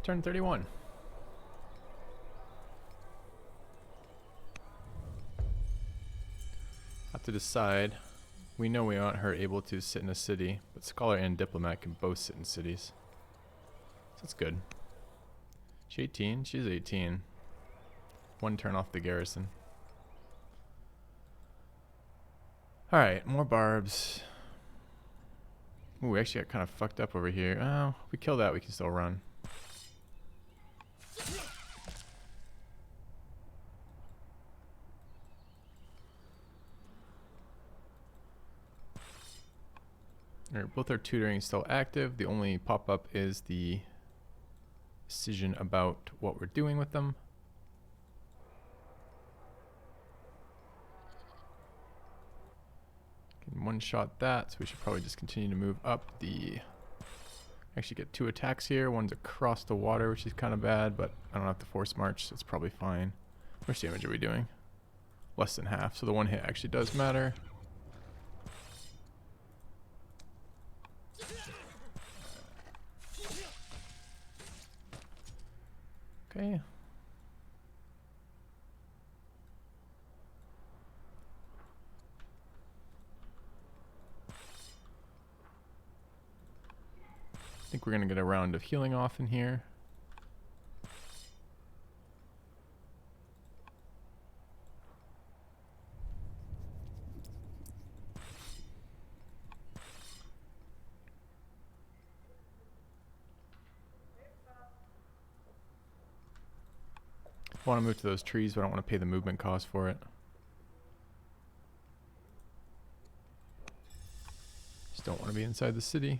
Turn 31. Have to decide. We know we want her able to sit in a city, but Scholar and Diplomat can both sit in cities. So that's good. She 18? She's 18. One turn off the garrison. Alright, more barbs. Ooh, we actually got kind of fucked up over here. Oh, if we kill that, we can still run. Alright, both our tutoring is still active. The only pop-up is the decision about what we're doing with them. Can one-shot that, so we should probably just continue to move up the... Actually get 2 attacks here. One's across the water, which is kind of bad, but I don't have to force march, so it's probably fine. How much damage are we doing? Less than half, so the one hit actually does matter. Okay. I think we're going to get a round of healing off in here. I want to move to those trees, but I don't want to pay the movement cost for it. Just don't want to be inside the city.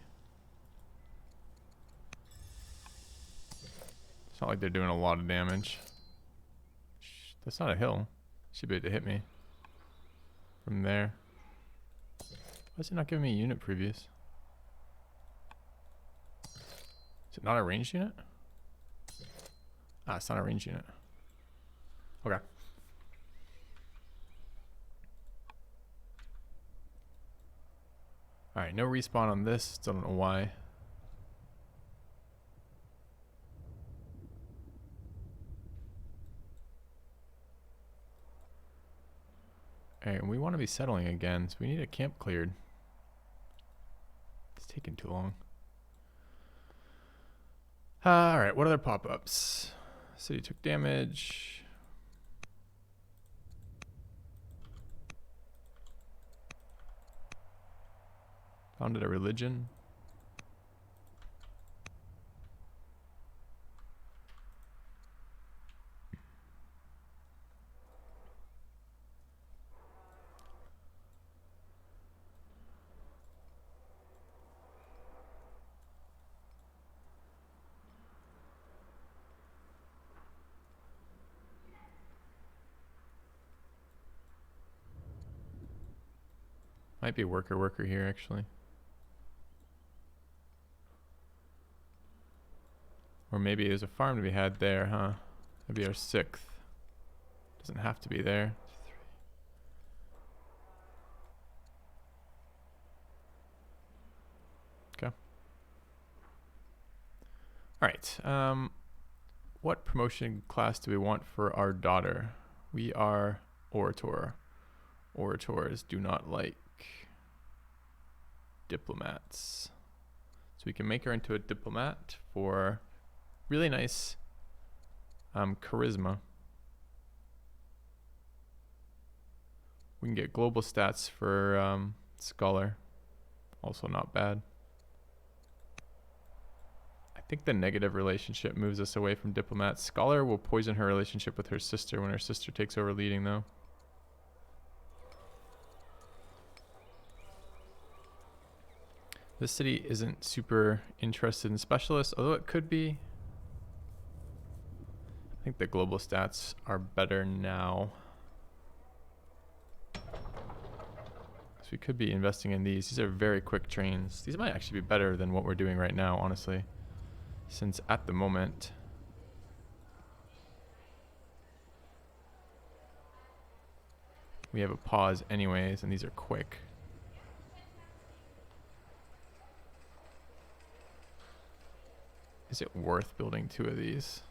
It's not like they're doing a lot of damage. That's not a hill. Should be able to hit me from there. Why is it not giving me unit previews? Is it not a ranged unit? Ah, it's not a ranged unit. Okay. Alright, no respawn on this. Still don't know why. Alright, we want to be settling again, so we need a camp cleared. It's taking too long. Alright, what other pop-ups? City took damage. Founded a religion. Might be worker here actually. Or maybe there's a farm to be had there, huh? That'd be our 6th. Doesn't have to be there. 3. Okay. Alright. What promotion class do we want for our daughter? We are Orator. Orators do not like diplomats. So we can make her into a diplomat for really nice charisma. We can get global stats for Scholar. Also not bad. I think the negative relationship moves us away from diplomat. Scholar will poison her relationship with her sister when her sister takes over leading though. This city isn't super interested in specialists, although it could be. I think the global stats are better now. So we could be investing in these. These are very quick trains. These might actually be better than what we're doing right now, honestly. Since at the moment, we have a pause anyways, and these are quick. Is it worth building 2 of these?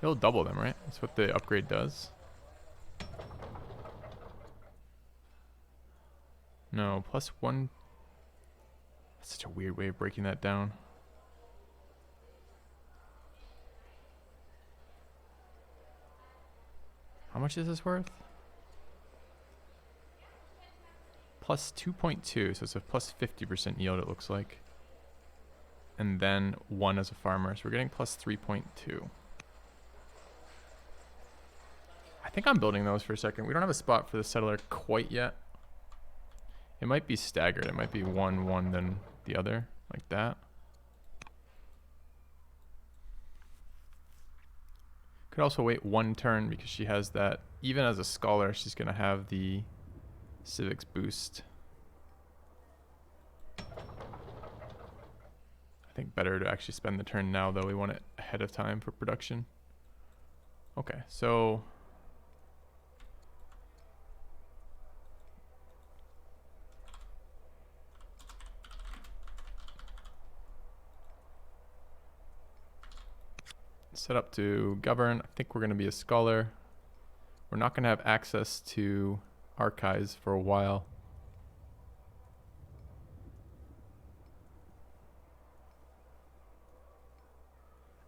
It'll double them, right? That's what the upgrade does. No, +1. That's such a weird way of breaking that down. How much is this worth? +2.2, so it's a +50% yield, it looks like. And then 1 as a farmer, so we're getting +3.2. I think I'm building those for a second. We don't have a spot for the settler quite yet. It might be staggered. It might be 1, 1, then the other, like that. Could also wait 1 turn because she has that. Even as a scholar, she's going to have the civics boost. I think better to actually spend the turn now, though. We want it ahead of time for production. Okay, so set up to govern. I think we're going to be a scholar. We're not going to have access to archives for a while.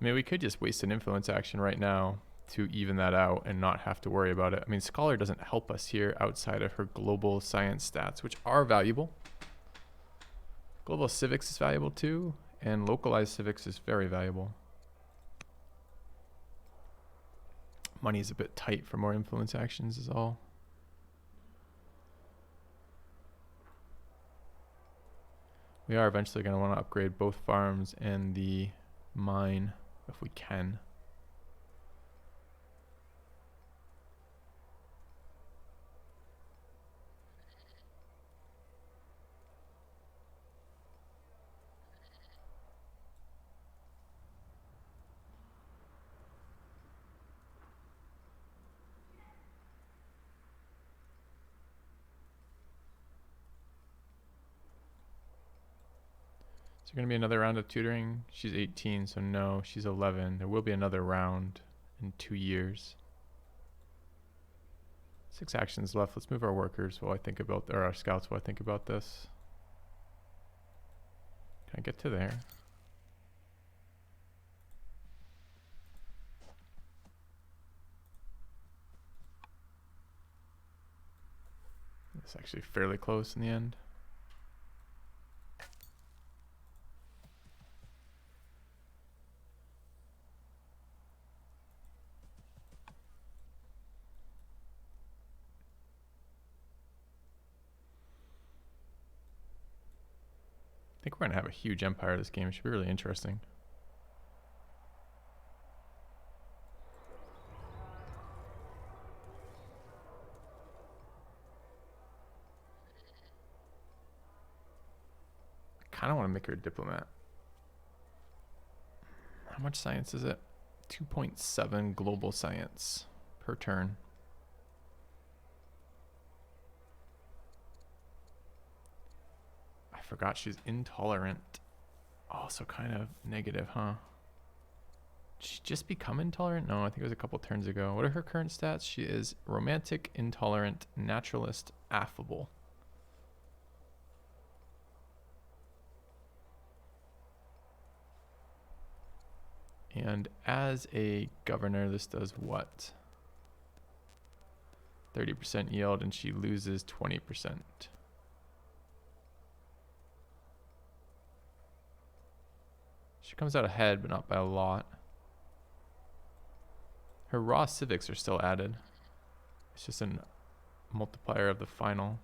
I mean, we could just waste an influence action right now to even that out and not have to worry about it. I mean, scholar doesn't help us here outside of her global science stats, which are valuable. Global civics is valuable too, and localized civics is very valuable. Money is a bit tight for more influence actions is all. We are eventually going to want to upgrade both farms and the mine if we can. Is there going to be another round of tutoring? She's 18, so no. She's 11. There will be another round in 2 years. 6 actions left. Let's move our workers while I think about, or our scouts while I think about this. Can I get to there? It's actually fairly close in the end. I think we're going to have a huge empire this game. It should be really interesting. I kind of want to make her a diplomat. How much science is it? 2.7 global science per turn. I forgot she's intolerant. Oh, so kind of negative, huh? Did she just become intolerant? No, I think it was a couple turns ago. What are her current stats? She is romantic, intolerant, naturalist, affable. And as a governor, this does what? 30% yield, and she loses 20%. She comes out ahead, but not by a lot. Her raw civics are still added. It's just a multiplier of the final.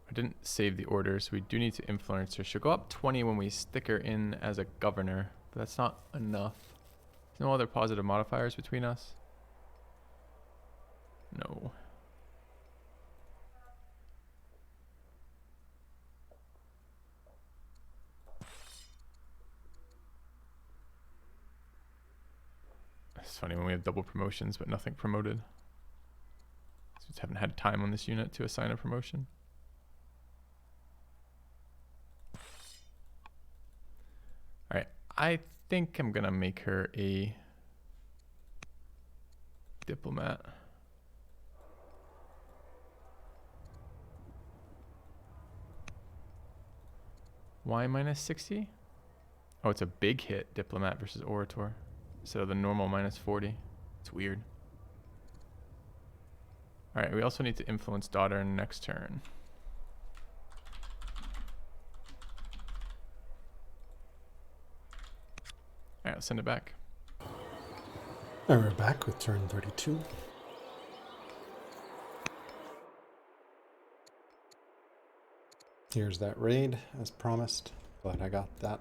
I didn't save the order, so we do need to influence her. She'll go up 20 when we stick her in as a governor, but that's not enough. There's no other positive modifiers between us. No. funny when we have double promotions but nothing promoted. So just haven't had time on this unit to assign a promotion. Alright, I think I'm gonna make her a diplomat. Why minus 60? Oh, it's a big hit, diplomat versus orator, instead of the normal minus 40. It's weird. Alright, we also need to influence daughter next turn. Alright, I'll send it back. And we're back with turn 32. Here's that raid, as promised. Glad I got that.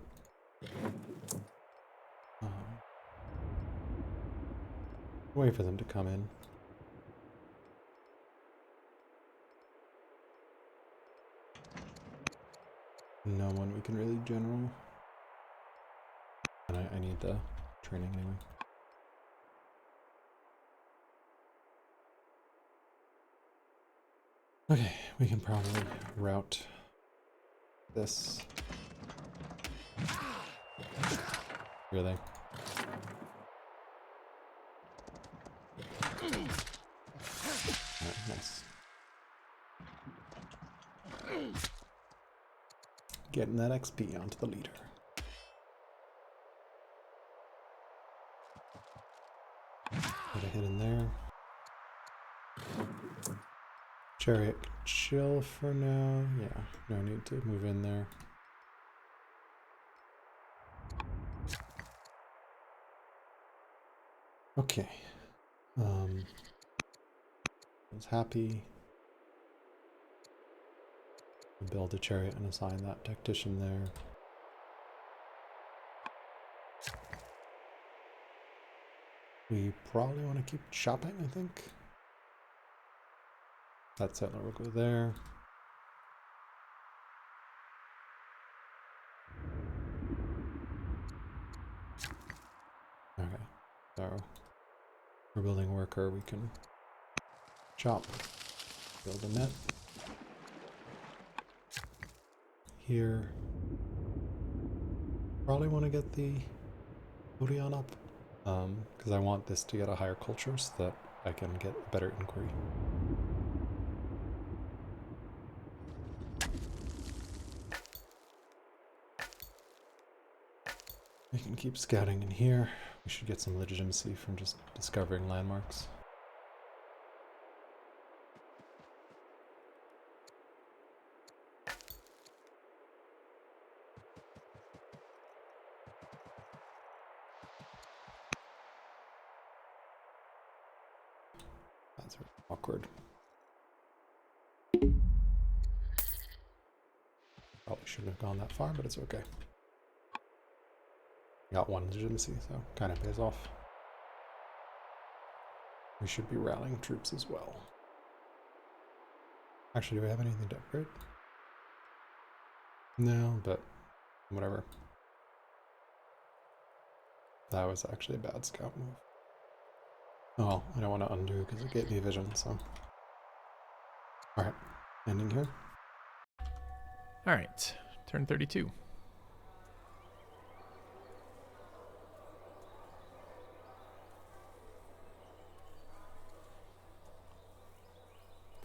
Wait for them to come in. No one we can really general. And I need the training anyway. Okay, we can probably route this. Really? Alright, nice. Getting that XP onto the leader. Put a hit in there. Chariot, chill for now. Yeah, no need to move in there. Okay. I was happy. Build a chariot and assign that tactician there. We probably want to keep chopping, I think. That settler will go there. Okay, so we're building worker, we can chop, build a net. Here, probably want to get the Odeon up, because I want this to get a higher culture so that I can get a better inquiry. We can keep scouting in here. We should get some legitimacy from just discovering landmarks. That's awkward. Probably shouldn't have gone that far, but it's okay. Got one legitimacy, so kind of pays off. We should be rallying troops as well. Actually, do we have anything to upgrade? No, but whatever. That was actually a bad scout move. Oh, well, I don't want to undo because it gave me vision, so. Alright, ending here. Alright, turn 32.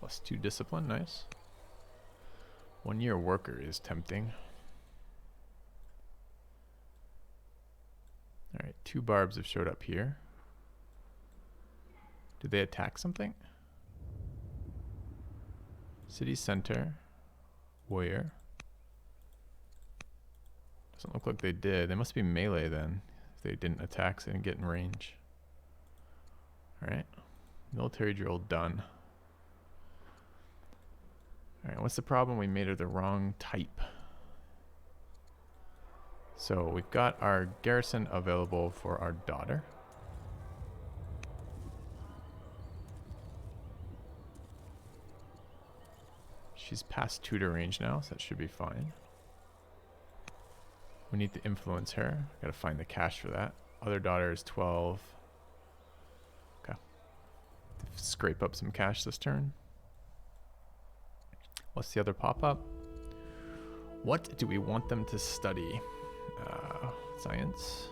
+2 discipline, nice. 1 year worker is tempting. Alright, 2 barbs have showed up here. Did they attack something? City center. Warrior. Doesn't look like they did. They must be melee then. If they didn't attack, so they didn't get in range. Alright. Military drill done. Alright, what's the problem? We made her the wrong type. So we've got our garrison available for our daughter. She's past tutor range now, so that should be fine. We need to influence her. Gotta find the cash for that. Other daughter is 12. scrape up some cash this turn. What's the other pop-up? What do we want them to study? Science.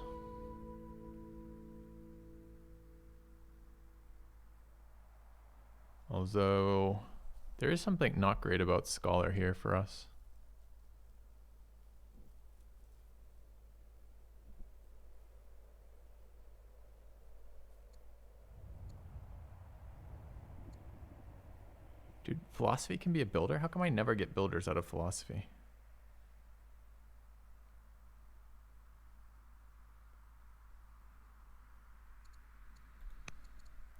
Although there is something not great about Scholar here for us. Dude, philosophy can be a builder? How come I never get builders out of philosophy?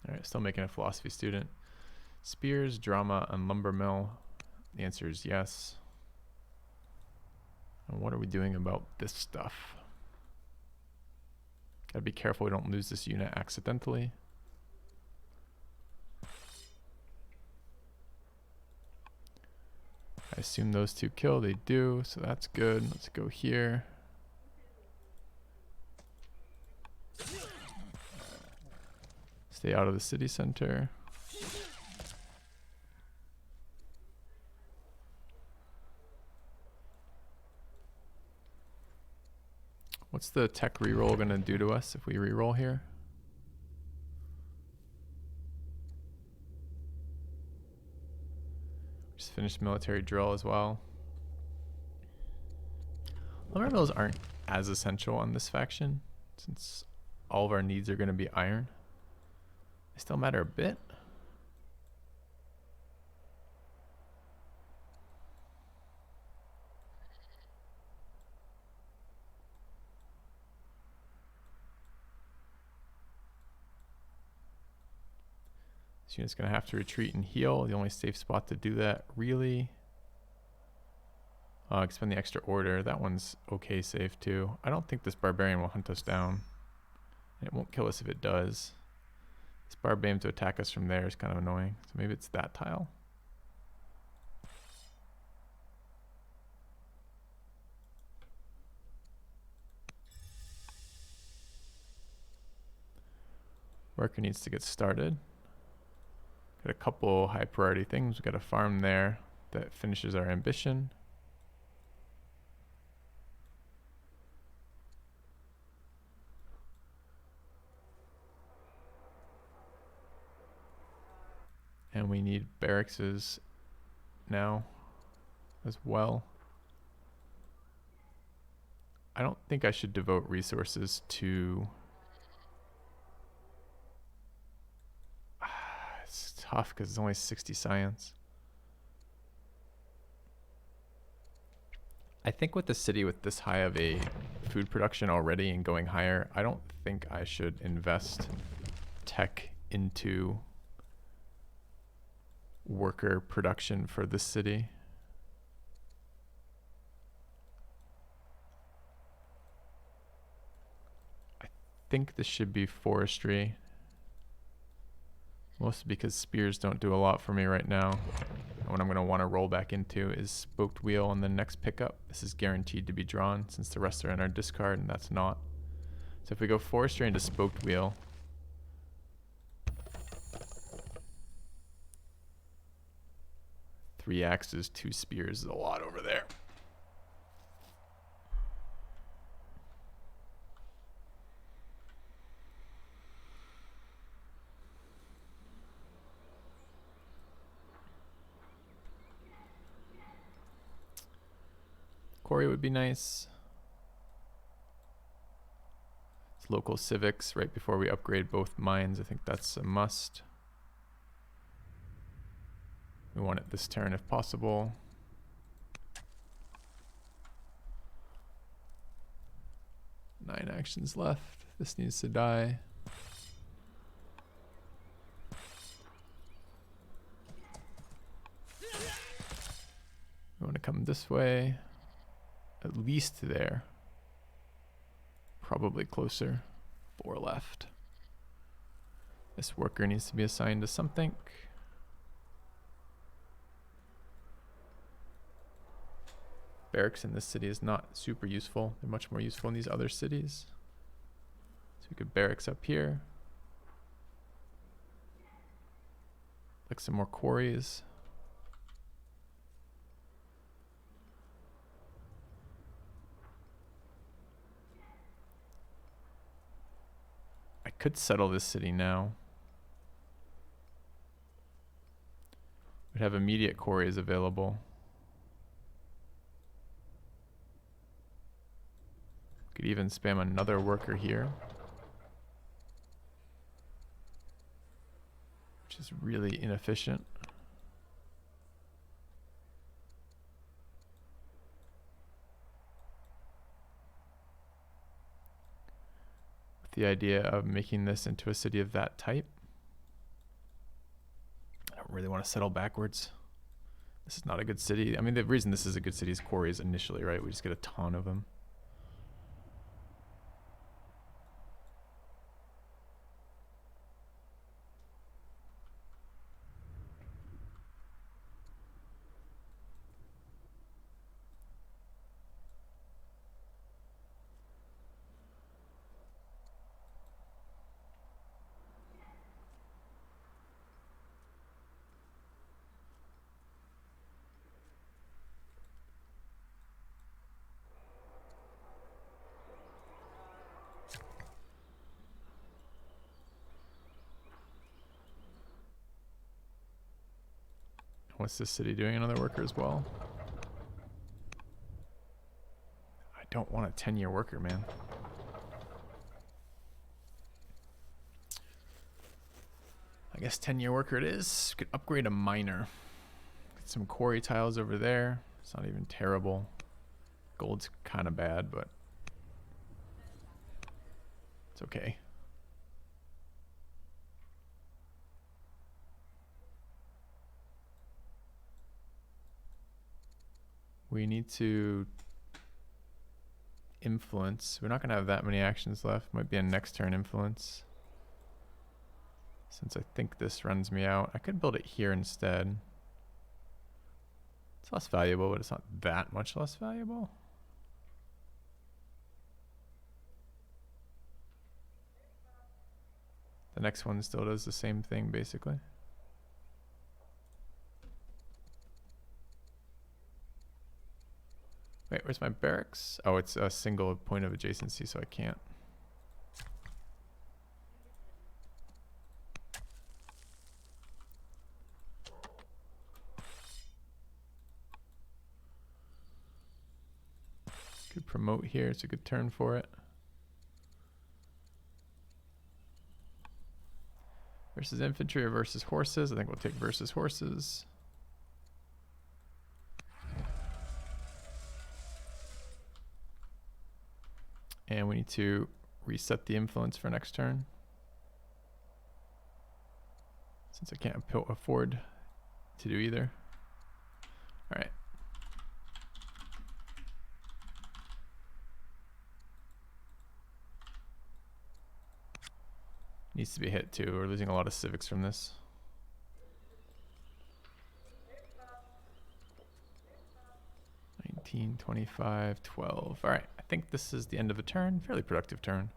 Alright, still making a philosophy student. Spears, drama, and lumber mill. The answer is yes. And what are we doing about this stuff? Gotta be careful we don't lose this unit accidentally. I assume those two kill, they do, so that's good. Let's go here. Stay out of the city center. What's the tech reroll gonna do to us if we reroll here? Just finished military drill as well. Lumber mills aren't as essential on this faction since all of our needs are gonna be iron. They still matter a bit. This unit's going to have to retreat and heal. The only safe spot to do that, really. Expend the extra order. That one's okay safe too. I don't think this barbarian will hunt us down. And it won't kill us if it does. This barbarian to attack us from there is kind of annoying. So maybe it's that tile. Worker needs to get started. Got a couple high priority things. We've got a farm there that finishes our ambition. And we need barracks now as well. I don't think I should devote resources to... It's tough because it's only 60 science. I think with the city with this high of a food production already and going higher, I don't think I should invest tech into worker production for the city. I think this should be forestry. Mostly because spears don't do a lot for me right now. And what I'm going to want to roll back into is spoked wheel on the next pickup. This is guaranteed to be drawn since the rest are in our discard and that's not. So if we go forestry into spoked wheel, three axes, two spears is a lot over there. Quarry would be nice. It's local civics right before we upgrade both mines. I think that's a must. We want it this turn if possible. Nine actions left. This needs to die. We want to come this way. At least there. Probably closer. 4 left. This worker needs to be assigned to something. Barracks in this city is not super useful. They're much more useful in these other cities. So we could barracks up here. like some more quarries. I could settle this city now. We'd have immediate quarries available. Could even spam another worker here, which is really inefficient. With the idea of making this into a city of that type. I don't really want to settle backwards. This is not a good city. I mean, the reason this is a good city is quarries initially, right? We just get a ton of them. What's this city doing? Another worker as well. I don't want a 10-year worker, man. I guess 10-year worker it is. Could upgrade a miner. Get some quarry tiles over there. It's not even terrible. Gold's kind of bad, but it's okay. We need to influence. We're not going to have that many actions left. Might be a next turn influence. Since I think this runs me out. I could build it here instead. It's less valuable, but it's not that much less valuable. The next one still does the same thing, basically. Wait, where's my barracks? Oh, it's a single point of adjacency, so I can't. Could promote here. It's a good turn for it. Versus infantry or versus horses? I think we'll take versus horses. And we need to reset the influence for next turn. Since I can't afford to do either. All right. Needs to be hit too. We're losing a lot of civics from this. $19, $25, $12. All right. I think this is the end of a turn. Fairly productive turn.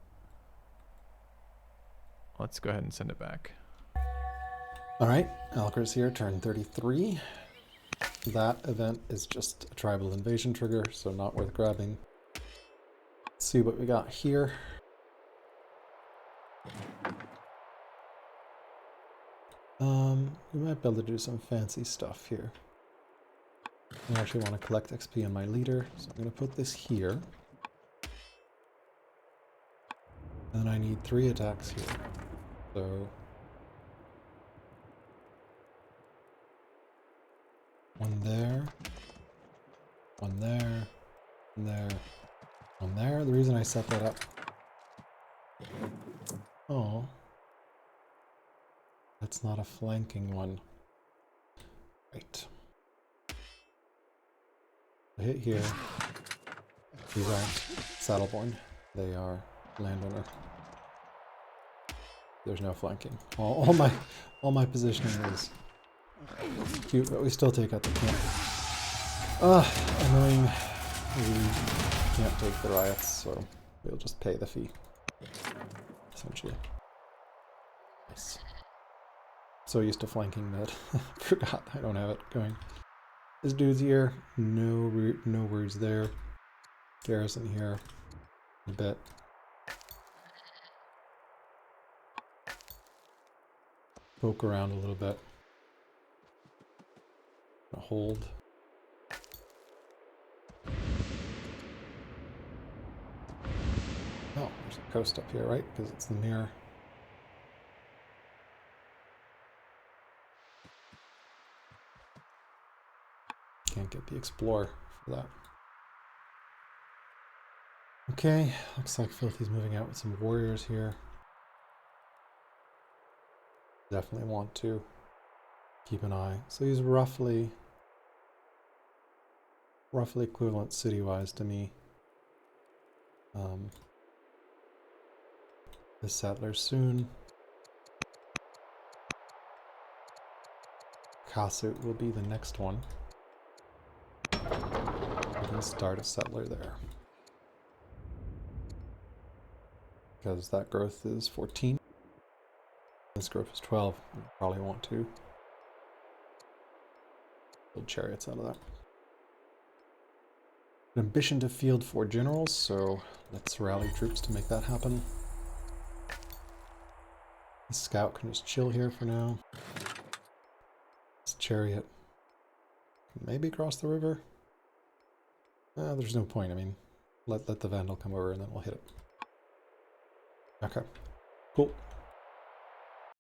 Let's go ahead and send it back. All right. Alker's here, turn 33. That event is just a tribal invasion trigger, so not worth grabbing. Let's see what we got here. We might be able to do some fancy stuff here. I actually want to collect XP on my leader, so I'm going to put this here. And I need 3 attacks here. So one there, one there, one there, one there. The reason I set that up. Oh. That's not a flanking one. Right. I hit here. These aren't Saddleborn. They are landowner. There's no flanking. All my positioning is cute, but we still take out the camp. Annoying. We can't take the riots, so we'll just pay the fee. Essentially. Nice. So used to flanking that forgot I don't have it going. This dude's here. No words there. Garrison here. A bit. Poke around a little bit. Hold. Oh, there's a coast up here, right? Because it's the mirror. Can't get the Explorer for that. Okay, looks like Filthy's moving out with some warriors here. Definitely want to keep an eye. So he's roughly equivalent city-wise to me. The settlers soon. Kasut will be the next one. We can start a settler there. Because that growth is 14. This growth is 12. We probably want to build chariots out of that. An ambition to field 4 generals, so let's rally troops to make that happen. The scout can just chill here for now. This chariot can maybe cross the river. There's no point. I mean, let the Vandal come over and then we'll hit it. Okay, cool.